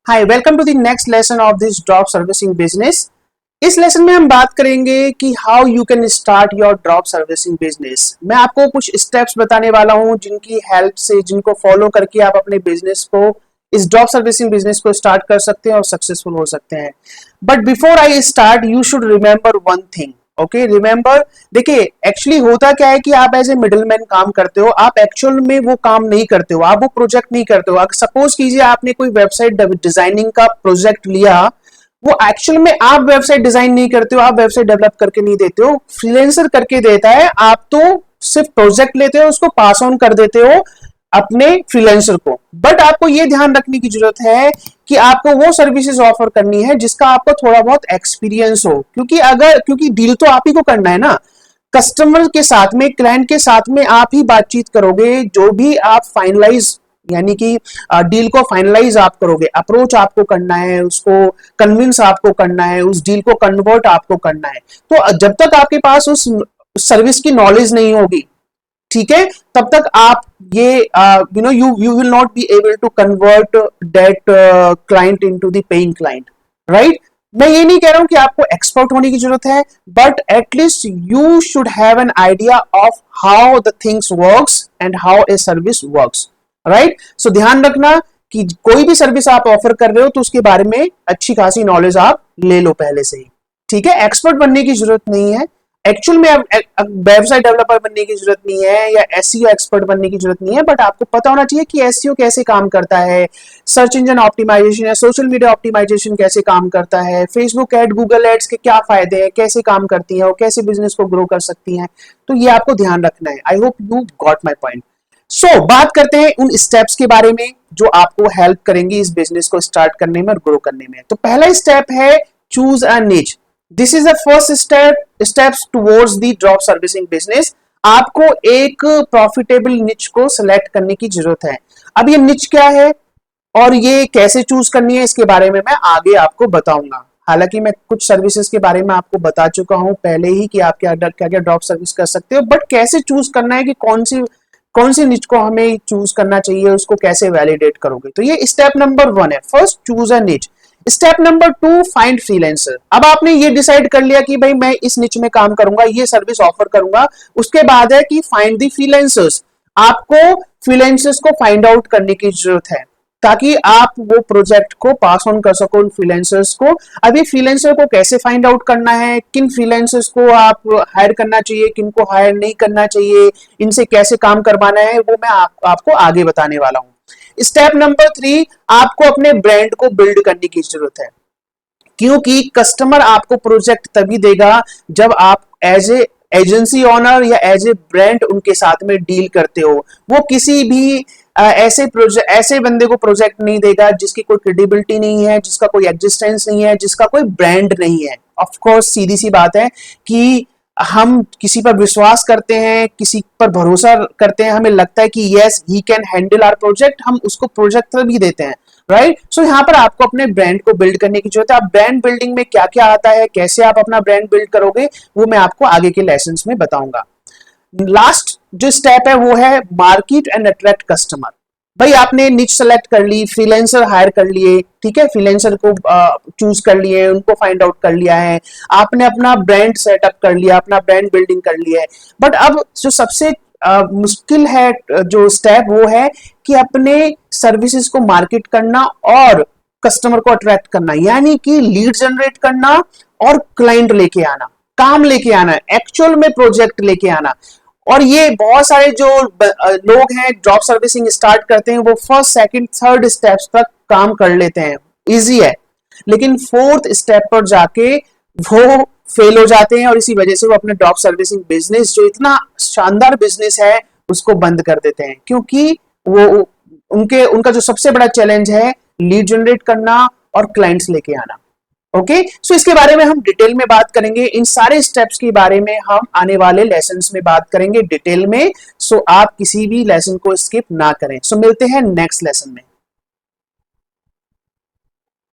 Hi, welcome to the next lesson of this drop servicing business. इस lesson में हम बात करेंगे कि how you can start your drop servicing business. मैं आपको कुछ स्टेप्स बताने वाला हूं जिनकी हेल्प से, जिनको फॉलो करके आप अपने बिजनेस को, इस ड्रॉप सर्विसिंग बिजनेस को स्टार्ट कर सकते हैं और सक्सेसफुल हो सकते हैं। But before I start you should remember one thing. Okay, remember, देखिए एक्चुअली होता क्या है कि आप एज ए मिडलमैन काम करते हो, आप एक्चुअल में वो काम नहीं करते हो, आप वो प्रोजेक्ट नहीं करते हो। सपोज कीजिए आपने कोई वेबसाइट डिजाइनिंग का प्रोजेक्ट लिया, वो एक्चुअल में आप वेबसाइट डिजाइन नहीं करते हो, आप वेबसाइट डेवलप करके नहीं देते हो, फ्रीलांसर करके देता है। आप तो सिर्फ प्रोजेक्ट लेते हो, उसको पास ऑन कर देते हो अपने फ्रीलांसर को। बट आपको ये ध्यान रखने की जरूरत है कि आपको वो सर्विसेज ऑफर करनी है जिसका आपको थोड़ा बहुत एक्सपीरियंस हो, क्योंकि डील तो आप ही को करना है ना। कस्टमर के साथ में, क्लाइंट के साथ में आप ही बातचीत करोगे। जो भी आप फाइनलाइज, यानी कि डील को फाइनलाइज आप करोगे, अप्रोच आपको करना है, उसको कन्विंस आपको करना है, उस डील को कन्वर्ट आपको करना है। तो जब तक आपके पास उस सर्विस की नॉलेज नहीं होगी, ठीक है, तब तक आप ये you will not be able to convert that client into the paying client, right. मैं ये नहीं कह रहा हूं कि आपको एक्सपर्ट होने की जरूरत है, but at least you should have an idea of how the things works and how a service works, right. So ध्यान रखना कि कोई भी सर्विस आप ऑफर कर रहे हो तो उसके बारे में अच्छी खासी नॉलेज आप ले लो पहले से ही, ठीक है। एक्सपर्ट बनने की जरूरत नहीं है, एक्चुअल में वेबसाइट डेवलपर बनने की जरूरत नहीं है या एसईओ एक्सपर्ट बनने की जरूरत नहीं है, बट आपको पता होना चाहिए कि एसईओ कैसे काम करता है, सर्च इंजन ऑप्टिमाइजेशन या सोशल मीडिया ऑप्टिमाइजेशन कैसे काम करता है, फेसबुक एड, गूगल एड्स के क्या फायदे हैं, कैसे काम करती है और कैसे बिजनेस को ग्रो कर सकती हैं। तो ये आपको ध्यान रखना है। I hope you got my point. So बात करते हैं उन स्टेप्स के बारे में जो आपको हेल्प करेंगे इस बिजनेस को स्टार्ट करने में और ग्रो करने में। तो पहला स्टेप है चूज अ निच। This is the first steps towards the drop servicing business. आपको एक प्रॉफिटेबल निच को सिलेक्ट करने की जरूरत है। अब ये निच क्या है और ये कैसे चूज करनी है, इसके बारे में मैं आगे आपको बताऊंगा। हालांकि मैं कुछ सर्विसेज के बारे में आपको बता चुका हूं पहले ही कि आप क्या क्या ड्रॉप सर्विस कर सकते हो, बट कैसे चूज करना है कि कौन सी निच को हमें चूज करना चाहिए, उसको कैसे वैलिडेट करोगे। तो ये स्टेप नंबर 1 है, फर्स्ट चूज अ निच। Step number 2, find freelancer. अब आपने ये डिसाइड कर लिया कि भाई मैं इस निच में काम करूंगा, ये सर्विस ऑफर करूंगा। उसके बाद है कि फाइंड द फ्रीलांसर्स। आपको फ्रीलांसर्स को फाइंड आउट करने की जरूरत है ताकि आप वो प्रोजेक्ट को पास ऑन कर सको उन फ्रीलांसर्स को। अभी फ्रीलांसर को कैसे फाइंड आउट करना है, किन फ्रीलांसर्स को आप हायर करना चाहिए, किन को हायर नहीं करना चाहिए, इनसे कैसे काम करवाना है, वो मैं आपको आगे बताने वाला हूं। स्टेप नंबर 3, आपको अपने ब्रांड को बिल्ड करने की जरूरत है, क्योंकि कस्टमर आपको प्रोजेक्ट तभी देगा जब आप एज ए एजेंसी ओनर या एज ए ब्रांड उनके साथ में डील करते हो। वो किसी भी ऐसे बंदे को प्रोजेक्ट नहीं देगा जिसकी कोई क्रेडिबिलिटी नहीं है, जिसका कोई एग्जिस्टेंस नहीं है, जिसका कोई ब्रांड नहीं है। ऑफ कोर्स सीधी सी बात है कि हम किसी पर विश्वास करते हैं, किसी पर भरोसा करते हैं, हमें लगता है कि yes he can handle our project, हम उसको प्रोजेक्ट भी देते हैं, राइट। सो यहाँ पर आपको अपने ब्रांड को बिल्ड करने की जरूरत है। आप ब्रांड बिल्डिंग में क्या क्या आता है, कैसे आप अपना ब्रांड बिल्ड करोगे, वो मैं आपको आगे के लेसन्स में बताऊंगा। लास्ट जो स्टेप है वो है मार्केट एंड अट्रैक्ट कस्टमर। भाई आपने निच सेलेक्ट कर ली, फ्रीलांसर हायर कर लिए, ठीक है, फ्रीलांसर को चूज कर लिए, उनको फाइंड आउट कर लिया है, आपने अपना ब्रांड सेटअप कर लिया, अपना ब्रांड बिल्डिंग कर लिया है। बट अब जो सबसे मुश्किल है जो स्टेप, वो है कि अपने सर्विसेज को मार्केट करना और कस्टमर को अट्रैक्ट करना, यानी कि लीड जनरेट करना और क्लाइंट लेके आना, काम लेके आना, एक्चुअल में प्रोजेक्ट लेके आना। और ये बहुत सारे जो लोग हैं ड्रॉप सर्विसिंग स्टार्ट करते हैं, वो फर्स्ट सेकंड थर्ड स्टेप्स तक काम कर लेते हैं, इजी है, लेकिन फोर्थ स्टेप पर जाके वो फेल हो जाते हैं और इसी वजह से वो अपने ड्रॉप सर्विसिंग बिजनेस, जो इतना शानदार बिजनेस है, उसको बंद कर देते हैं, क्योंकि वो उनका जो सबसे बड़ा चैलेंज है लीड जनरेट करना और क्लाइंट्स लेके आना। ओके, सो इसके बारे में हम डिटेल में बात करेंगे, इन सारे स्टेप्स के बारे में हम आने वाले लेसन्स में बात करेंगे डिटेल में। सो आप किसी भी लेसन को स्किप ना करें। सो मिलते हैं नेक्स्ट लेसन में।